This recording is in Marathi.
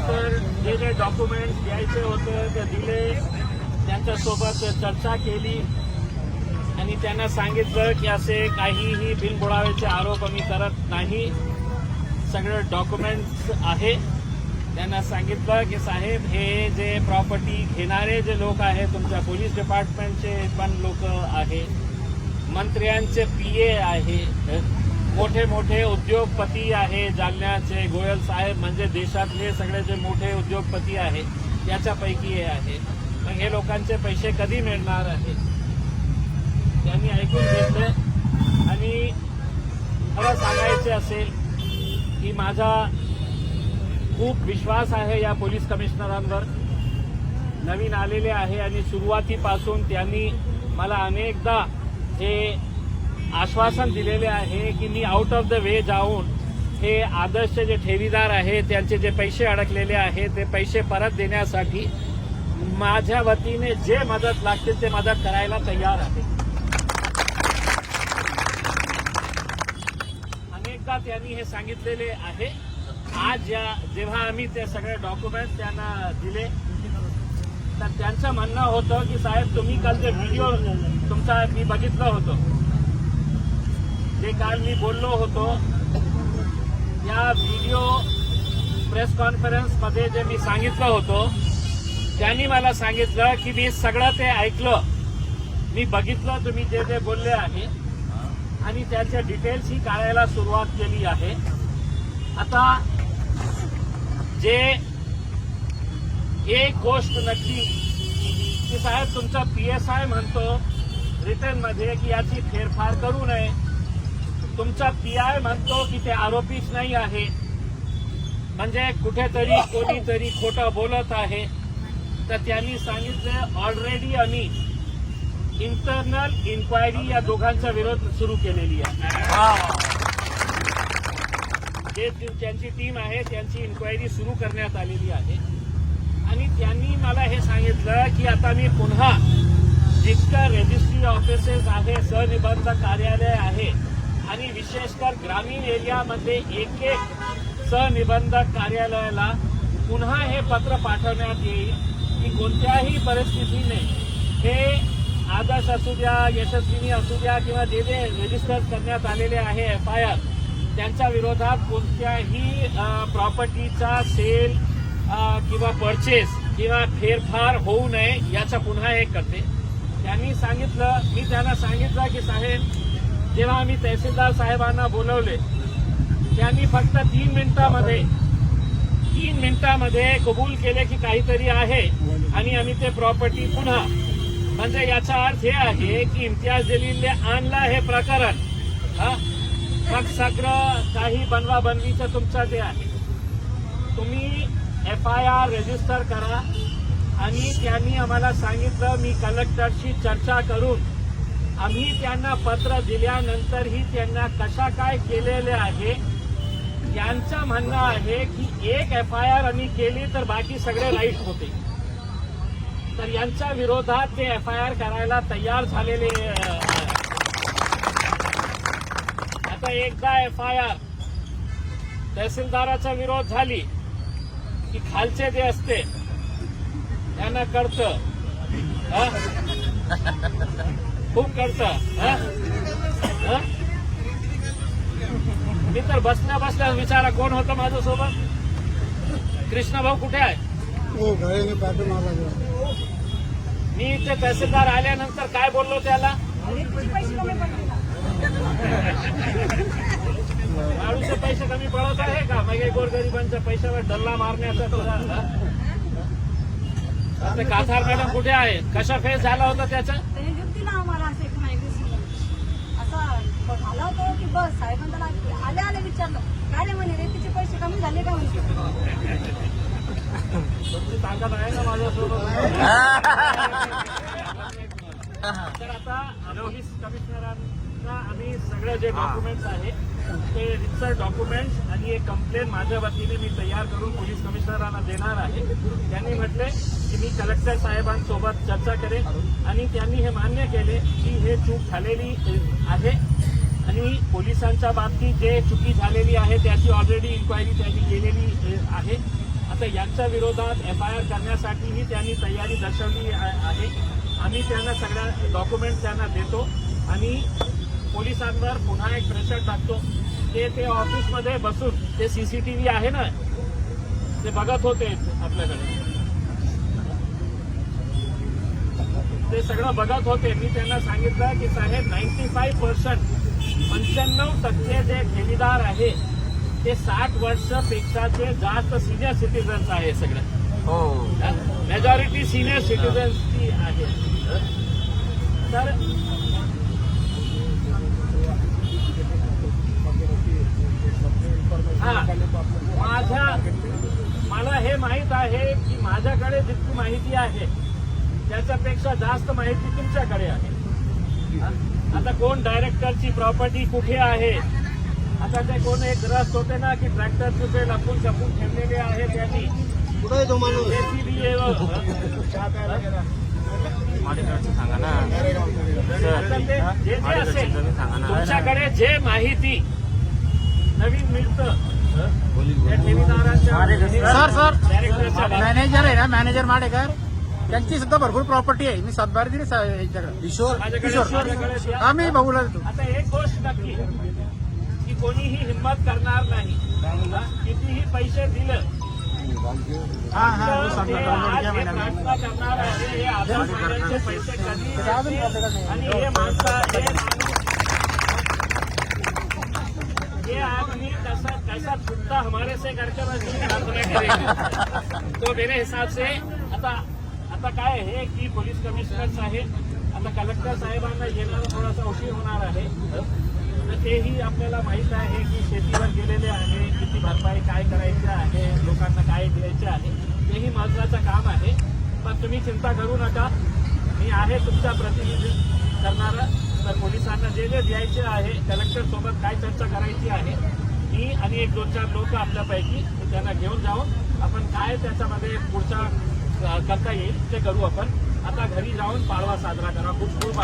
त्यानंतर जे डॉक्युमेंट्स द्यायचे होते ते दिले, त्यांच्यासोबत चर्चा केली आणि त्यांना सांगितलं की असे काहीही बिनबुडावेचे आरोप आम्ही करत नाही, सगळे डॉक्युमेंट्स आहे. त्यांना सांगितलं की साहेब, हे जे प्रॉपर्टी घेणारे जे लोक आहेत, तुमच्या पोलीस डिपार्टमेंटचे पण लोक आहे, मंत्र्यांचे PA आहे, मोठे मोठे उद्योगपती आहे, जालन्याचे गोयल साहेब म्हणजे देशातले सगळे जे मोठे उद्योगपती आहे त्याच्यापैकी हे आहे. मग हे लोकांचे पैसे कधी मिळणार आहे? त्यांनी ऐकून घेतले. आणि मला सांगायचे असेल की माझा खूप विश्वास आहे या पोलीस कमिशनरांवर. नवीन आलेले आहे आणि सुरुवातीपासून त्यांनी मला अनेकदा हे आश्वासन दिलेले आहे की me out of the way जाऊन हे आदर्श जे ठेवीदार आहे त्यांचे जे पैसे अडकलेले आहे ते पैसे परत देण्यासाठी माझ्या वतीने जे मदत लागतील ते मदत करायला तयार आहे. अनेकदा त्यांनी हे सांगितलेले आहे. आज जेव्हा आम्ही ते सगळे डॉक्युमेंट्स त्यांना दिले तर त्यांचं म्हणणं होतं की साहेब, तुम्ही काल जे व्हिडिओ तुमचा मी बघितलं होतं, जे काल मी बोललो होतो, या व्हिडिओ प्रेस कॉन्फरन्समध्ये जे मी सांगितलं होतं, त्यांनी मला सांगितलं की मी सगळं ते ऐकलं, मी बघितलं तुम्ही जे जे बोलले आहे आणि त्याच्या डिटेल्सही काढायला सुरुवात केली आहे. आता जे एक गोष्ट नक्की की साहेब, तुमचा PSI म्हणतो रिटर्नमध्ये की याची फेरफार करू नये, तुमचा PI म्हणतो की ते आरोपीच नाही आहे, म्हणजे कुठेतरी कोणीतरी खोटं बोलत आहे. तर त्यांनी सांगितलं ऑलरेडी आम्ही इंटरनल इन्क्वायरी या दोघांचा विरोध सुरू केलेली आहे. जे त्यांची टीम आहे त्यांची इन्क्वायरी सुरू करण्यात आलेली आहे. आणि त्यांनी मला हे सांगितलं की आता मी पुन्हा जितकं रजिस्ट्री ऑफिसेस आहे, सहनिबंधक कार्यालय आहे आणि विशेषकर ग्रामीण एरियामध्ये एक सहनिबंधक कार्यालयाला पुन्हा हे पत्र पाठवण्यात येईल की कोणत्याही परिस्थितीने हे आदर्श असू द्या, यशस्विनी असू द्या किंवा जे जे रजिस्टर करण्यात आलेले आहे FIR, त्यांच्या विरोधात कोणत्याही प्रॉपर्टीचा सेल किंवा परचेस किंवा फेरफार होऊ नये याचा पुन्हा एक करते. त्यांनी सांगितलं, मी त्यांना सांगितलं की साहेब, जेव्हा आम्ही तहसीलदार साहेबांना बोलवले त्यांनी फक्त 3 मिनिटामध्ये कबूल केले की काहीतरी आहे आणि आम्ही ते प्रॉपर्टी पुन्हा, म्हणजे याचा अर्थ हे आहे की इम्तियाज जलीलने आणलं हे प्रकरण. मग सगळं काही बनवाबनवीचं तुमचं ते आहे. तुम्ही FIR रजिस्टर करा. आणि त्यांनी आम्हाला सांगितलं, मी कलेक्टरशी चर्चा करून आम्ही त्यांना पत्र दिल्यानंतरही त्यांना कशा काय केलेले आहे, यांचं म्हणणं आहे की एक FIR आम्ही केली तर बाकी सगळे राईट होते. तर यांच्या विरोधात ते FIR करायला तयार झालेले. आता एकदा FIR तहसीलदाराचा विरोध झाली की खालचे जे असते त्यांना कळतं, खूप कळतं. मी तर बसल्या बसल्या विचारा कोण होतं माझ्यासोबत, कृष्ण भाऊ कुठे आहे? मी ते तहसीलदार आल्यानंतर काय बोललो त्याला, माळूचे पैसे कमी पडत आहे का? मग गोरगरिबांच्या पैशावर डल्ला मारण्याचा तुझा काथार मॅडम कुठे आहे? कशा फेस झाला होता त्याचा? आम्हाला असं झालं होतं की बस साहेबांना आले विचारलं काय रे म्हणे, रेतीचे पैसे कमी झाले का म्हणजे. तुमची ताकद आहे ना माझ्यासोबत. तर आता पोलीस कमिशनरांना आम्ही सगळे जे डॉक्युमेंट्स आहे ते रितसर डॉक्युमेंट्स आणि एक कंप्लेंट माझ्या वतीने मी तयार करून पोलीस कमिशनरांना देणार आहे. त्यांनी म्हटले की मी कलेक्टर साहेबांसोबत चर्चा करेन आणि त्यांनी हे मान्य केले की हे चूक झालेली आहे आणि पोलिसांच्या बाबतीत जे चुकी झालेली आहे त्याची ऑलरेडी इन्क्वायरी त्यांनी केलेली आहे आता यांच्या विरोधात FIR करण्यासाठीही त्यांनी तयारी दर्शवली आहे. आम्ही त्यांना सगळ्या डॉक्युमेंट त्यांना देतो आणि पोलिसांवर पुन्हा एक प्रेशर टाकतो. ते ऑफिसमध्ये बसून ते CCTV आहे ना ते बघत होते आपल्याकडे, ते सगळं बघत होते. मी त्यांना सांगितलं की साहेब 95% 95% जे ठेवीदार आहे ते 60 वर्षापेक्षाचे जास्त सिनियर सिटीजन्स आहे. सगळं मेजॉरिटी सिनियर सिटीजन्सची आहे. तर मला हे माहित आहे की माझ्याकडे जितकी माहिती आहे त्याच्यापेक्षा जास्त माहिती तुमच्याकडे आहे. आता कोण डायरेक्टरची प्रॉपर्टी कुठे आहे, आता ते कोण एक ग्रस्त होते ना की ट्रॅक्टर कुठे लपून छपून ठेवलेले आहे त्यांनी कुठे तो माणूस सांगा ना आता ते जे जे असेल तुमच्याकडे जे माहिती नवीन मिळतं त्या ठेवीदारांच्या सर डायरेक्टरच्या मॅनेजर आहे ना, मॅनेजर माडेकर त्यांची सुद्धा भरपूर प्रॉपर्टी आहे. मी सातबारा दिली यांच्याकडे. माझ्याकडे आम्ही बघूला देतो. आता एक गोष्ट नक्की की कोणीही हिंमत करणार नाही. कितीही पैसे दिलं तर ते आज हे प्रार्थना करणार आहे हे आधार कार्डाचे पैसे कधी देतील आणि हे ये आदमी कैसा छुट्टा हमारे से करके प्रार्थना करेगा. तो मेरे हिसाब से आता काय आहे की पोलीस कमिशनर साहेब आता कलेक्टर साहेबांना येणारा थोडासा उशीर होणार आहे. तर तेही आपल्याला माहित आहे की शेतीवर गेलेले आहे, किती भरपाई काय करायची आहे, लोकांना काय द्यायचे आहे, तेही महत्वाचं काम आहे. पण तुम्ही चिंता करू नका, मी आहे तुमचा प्रतिनिधी करणारा. तर पोलिसांना जे जे द्यायचे आहे, कलेक्टर सोबत काय चर्चा करायची आहे, मी आणि 1-2-4 लोक आपल्यापैकी त्यांना घेऊन जाऊन आपण काय त्याच्यामध्ये पुढचा करता येईल ते करू. आपण आता घरी जाऊन पाडवा साजरा करा. खूप खूप